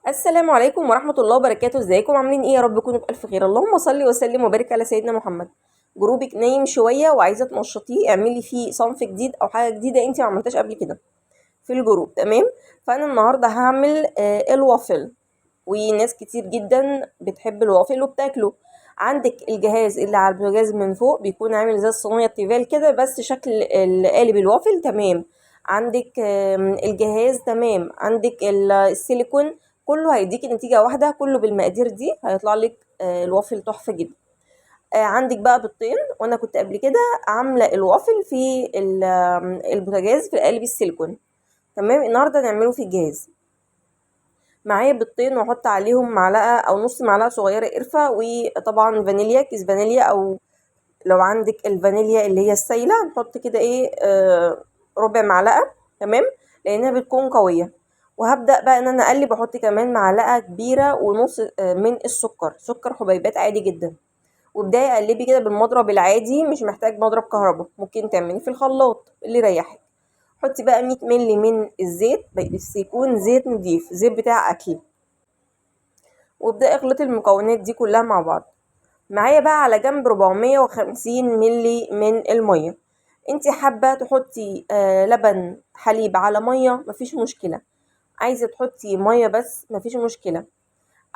السلام عليكم ورحمة الله وبركاته. ازيكم عاملين ايه؟ يا رب تكونوا بألف خير. اللهم صل وسلم وبارك على سيدنا محمد. جروبك نايم شوية وعايزة تنشطيه، اعملي فيه صنف جديد او حاجة جديدة انت ما عملتهاش قبل كده في الجروب. تمام. فانا النهاردة هعمل الوافل، وناس كتير جدا بتحب الوافل وبتاكله. عندك الجهاز اللي على البوتاجاز من فوق بيكون عامل زي الصينية التيفال كده، بس شكل قالب الوافل. تمام. عندك الجهاز. تمام. عندك السيليكون. كله هيديكي نتيجة واحدة، كله بالمقادير دي هيطلع لك الوافل تحفة جدا. عندك بقى بيضتين، وانا كنت قبل كده عاملة الوافل في البوتاجاز في قالب السيليكون. تمام. النهارده نعمله في الجهاز. معايا بيضتين واحط عليهم معلقه او نص معلقه صغيره قرفه، وطبعا فانيليا، كيس فانيليا، او لو عندك الفانيليا اللي هي السايله نحط كده ايه ربع معلقه. تمام. لانها بتكون قويه. وهبدا بقى ان انا اقلب، احط كمان معلقه كبيره ونص من السكر، سكر حبيبات عادي جدا. وابداي قلبي كده بالمضرب العادي، مش محتاج مضرب كهرباء، ممكن تعملي في الخلاط اللي يريحك. حطي بقى 100 مللي من الزيت، بس يكون زيت نضيف، زيت بتاع اكل. وابدأي اخلطي المكونات دي كلها مع بعض. معايا بقى على جنب 450 ملي من المية. انتي حابة تحطي لبن حليب على مية مفيش مشكلة، عايزة تحطي مية بس مفيش مشكلة.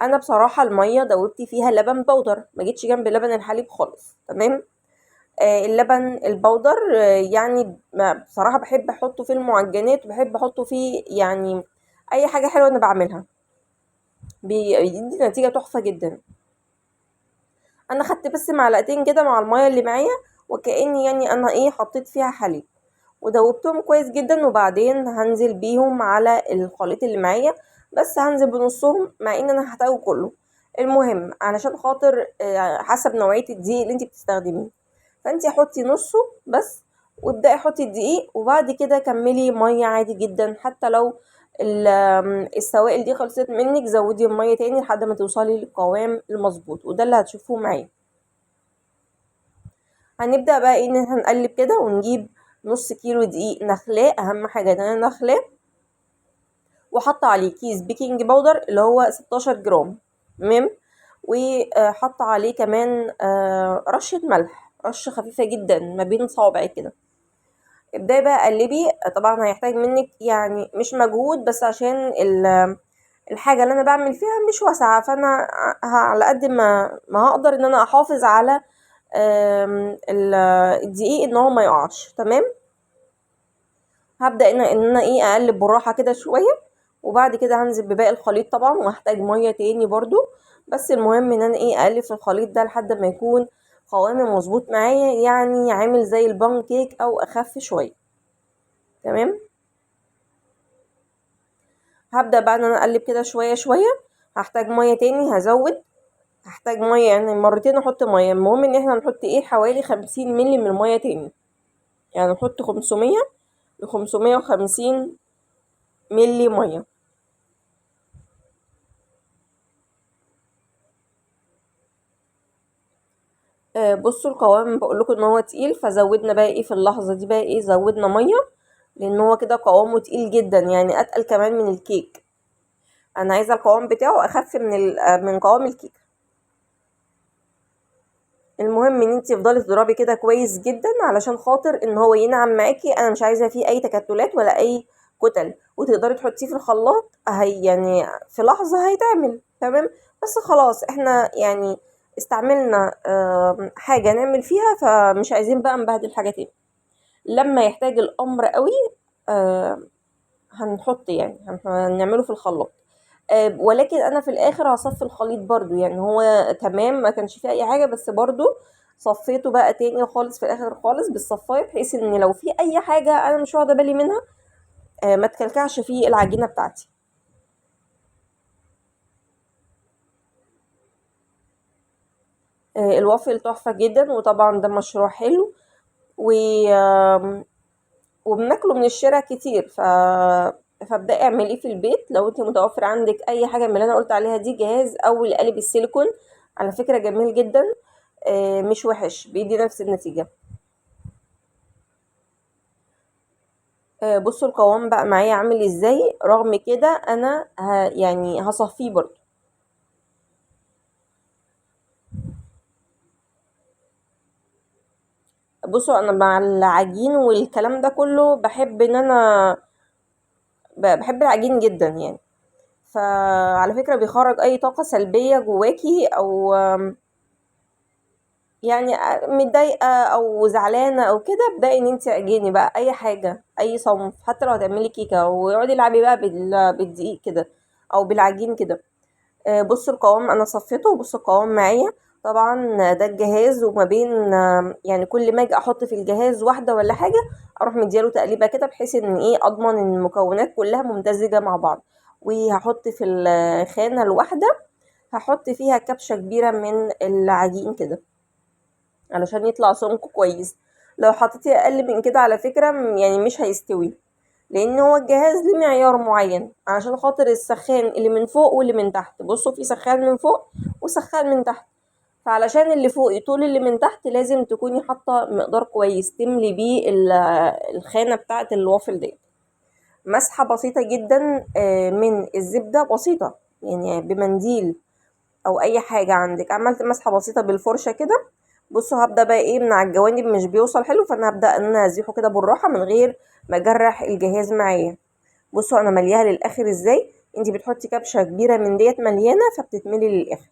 انا بصراحة المية دوبتي فيها لبن بودر، ما جيتش جنب لبن الحليب خالص. تمام. اللبن البودر يعني بصراحة بحب احطه في المعجنات، وبحب احطه في يعني اي حاجة حلوة انا بعملها، بيدي نتيجة تحفة جدا. انا خدت بس معلقتين كده مع المية اللي معايا، وكأني يعني انا ايه حطيت فيها حليب، ودوبتهم كويس جدا. وبعدين هنزل بيهم على الخليط اللي معايا، بس هنزل بنصهم مع ان انا هحتاجه كله. المهم علشان خاطر حسب نوعية الدقيق اللي انت بتستخدميه، فانت حطي نصه بس، وابدأي حطي الدقيق، وبعد كده كملي مية عادي جدا. حتى لو السوائل دي خلصت منك، زودي المية تاني لحد ما توصلي للقوام المظبوط، وده اللي هتشوفوه معايا. هنبدأ بقى ايه، ان احنا نقلب كده ونجيب نص كيلو دقيق نخلاء، اهم حاجة ان انا نخلاء، وحط عليه كيس بيكنج باودر اللي هو 16 جرام. تمام. وحط عليه كمان رشة ملح، رشة خفيفة جدا ما بين صوابعي كده. ابدأي بقى قلبي. طبعا هيحتاج منك يعني مش مجهود، بس عشان الحاجة اللي انا بعمل فيها مش واسعة، فانا على قد ما هقدر ان انا احافظ على الدقيق ان هو ما يقعش. تمام. هبدأ ان انا ايه اقلب بالراحة كده شوية، وبعد كده هنزل بباقي الخليط طبعا، وهحتاج مية تاني برضو. بس المهم ان انا ايه اقلب في الخليط ده لحد ما يكون قوامه مظبوط معايا، يعني عامل زي البان كيك او اخف شوية. تمام. هبدأ بقى ان انا اقلب كده شوية شوية. هحتاج مية تاني، هزود. هحتاج مية يعني مرتين احط مية. المهم ان احنا نحط ايه حوالي 50 ملي من المية تاني، يعني نحط 500 ل550 ملي مية. بصوا القوام بقول لكم ان هو تقيل، فزودنا بقى ايه في اللحظه دي بقى ايه زودنا ميه، لان هو كده قوامه تقيل جدا، يعني اتقل كمان من الكيك. انا عايزه القوام بتاعه اخف من قوام الكيك. المهم ان انتي تفضلي تضربي كده كويس جدا علشان خاطر ان هو ينعم معاكي. انا مش عايزه فيه اي تكتلات ولا اي كتل، وتقدري تحطيه في الخلاط هي يعني في لحظه هيتعمل. تمام. بس خلاص احنا يعني استعملنا حاجه نعمل فيها، فمش عايزين بقى نبهدل حاجه تاني. لما يحتاج الامر قوي آه هنحط يعني هنعمله في الخلاط. ولكن انا في الاخر هصفي الخليط برضو، يعني هو تمام ما كانش فيه اي حاجه، بس برضو صفيته بقى تاني خالص في الاخر خالص بالصفايه، بحيث ان لو في اي حاجه انا مش واخده بالي منها ما تكلكعش في العجينه بتاعتي. الوافل تحفه جدا، وطبعا ده مشروع حلو، و وبناكله من الشارع كتير. فابدأي اعمليه في البيت لو انت متوفر عندك اي حاجه من اللي انا قلت عليها دي، جهاز او القالب السيليكون. على فكره جميل جدا، مش وحش، بيدي نفس النتيجه. بصوا القوام بقى معايا عامل ازاي. رغم كده انا يعني هصفيه برضو. بصوا انا مع العجين والكلام ده كله بحب ان انا بحب العجين جدا يعني. فعلى فكرة بيخرج اي طاقة سلبية جواكي، او يعني متضايقة او زعلانة او كده، ابدأي ان انت عجيني بقى اي حاجة، اي صنف، حتى لو هتعملي كيكة، واقعدي العبي بقى بالدقيق كده او بالعجين كده. بصوا القوام انا صفيته، بصوا القوام معايا. طبعا ده الجهاز، وما بين يعني كل ما اجي احط في الجهاز واحده ولا حاجه، اروح مدياله تقليبه كده، بحيث ان ايه اضمن ان المكونات كلها ممتزجه مع بعض. وهحط في الخانه الواحده، هحط فيها كبشه كبيره من العجين كده علشان يطلع سمكه كويس. لو حطيتي اقل من كده على فكره يعني مش هيستوي، لان هو الجهاز ليه معيار معين علشان خاطر السخان اللي من فوق واللي من تحت. بصوا في سخان من فوق وسخان من تحت، فعلشان اللي فوق يطول اللي من تحت لازم تكوني حاطه مقدار كويس تملي بيه الخانه بتاعه الوافل دي. مسحه بسيطه جدا من الزبده بسيطه، يعني بمنديل او اي حاجه عندك. عملت مسحه بسيطه بالفرشه كده. بصوا هبدا بقى ايه من على الجوانب مش بيوصل حلو، فانا هبدا ان انا ازيحه كده بالراحه من غير ما اجرح الجهاز معايا. بصوا انا ملياها للاخر ازاي. انتي بتحطي كبشه كبيره من ديت مليانه فبتتملي للاخر.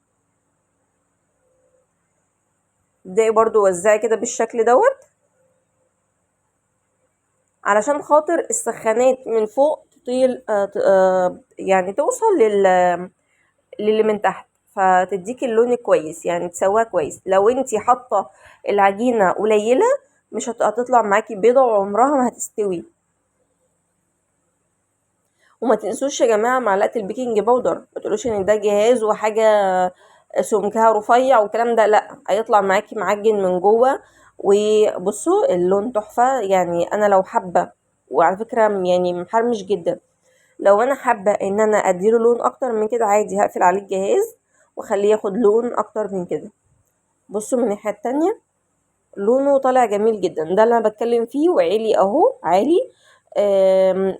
ابدأي برضو وزعي كده بالشكل دوت، علشان خاطر السخانات من فوق تطيل يعني توصل للي من تحت، فتديكي اللون كويس، يعني تسويها كويس. لو انتي حاطه العجينه قليله مش هتطلع معاكي بيضه، وعمرها ما هتستوي. وما تنسوش يا جماعه معلقه البيكنج باودر، ما تقولوش ان ده جهاز وحاجه سمكها رفيع والكلام ده، لا هيطلع معاكي معجن من جوه. وبصوا اللون تحفه. يعني انا لو حابه، وعلى فكره يعني محرمش جدا، لو انا حابه ان انا اديله لون اكتر من كده عادي هقفل عليه الجهاز واخليه ياخد لون اكتر من كده. بصوا من الناحيه التانية لونه طالع جميل جدا، ده اللي انا بتكلم فيه. وعلي اهو عالي.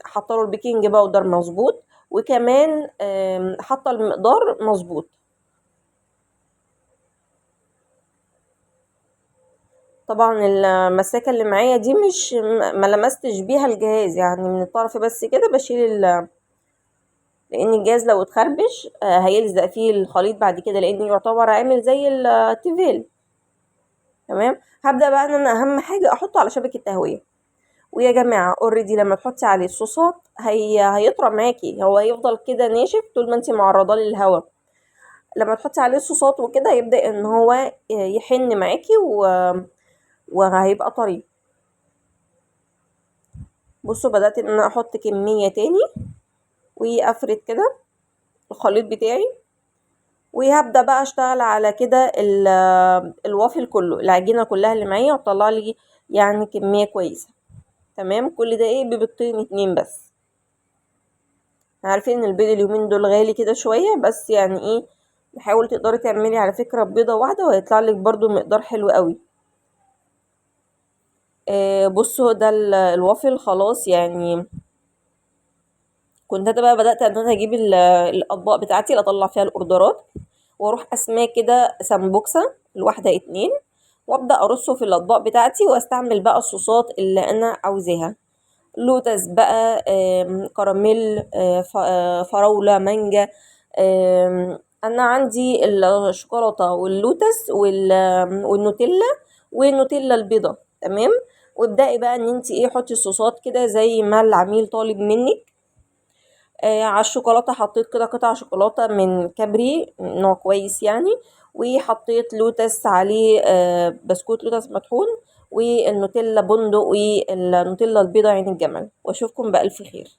حاطه له البيكنج باودر مظبوط، وكمان حاطه المقدار مظبوط. طبعا المساكه اللي معايا دي مش ما لمستش بيها الجهاز، يعني من الطرف بس كده بشيل لان الجهاز لو اتخربش هيلزق فيه الخليط بعد كده، لان يعتبر عامل زي التيفال. تمام. هبدا بقى ان انا اهم حاجه احطه على شبكه تهويه. ويا جماعه اوريدي لما تحطي عليه الصوصات هيطرى معاكي، هو هيفضل كده ناشف طول ما انت معرضاه للهواء. لما تحطي عليه الصوصات وكده يبدا ان هو يحن معاكي وهيبقى طري. بصوا بدات ان انا احط كميه تاني وافرد كده الخليط بتاعي، وهبدا بقى اشتغل على كده الوافل كله، العجينه كلها اللي معايا، وطلع لي يعني كميه كويسه. تمام. كل ده ايه ببيضتين اتنين بس. عارفين ان البيض اليومين دول غالي كده شويه، بس يعني ايه نحاول تقدري تعملي على فكره بيضه واحده وهيطلع لك برضو مقدار حلو قوي. بصوا ده الوافل خلاص يعني. كنت انا بقى بدات ان انا اجيب الاطباق بتاعتي اللي اطلع فيها الاوردرات، واروح اسماه كده سمبوكسه الواحده اتنين، وابدا ارصه في الاطباق بتاعتي، واستعمل بقى الصوصات اللي انا عاوزاها. لوتس بقى، كراميل، فراولة، مانجا. انا عندي الشوكولاتة واللوتس والنوتيلا، والنوتيلا البيضة. تمام. وابدأي بقى ان انت ايه حطي الصوصات كده زي ما العميل طالب منك. على الشوكولاتة حطيت كده قطع شوكولاتة من كابري نوع كويس يعني، وحطيت لوتس عليه بسكوت لوتس مطحون، والنوتيلا بندق، والنوتيلا البيضة عين الجمل. واشوفكم بألف خير.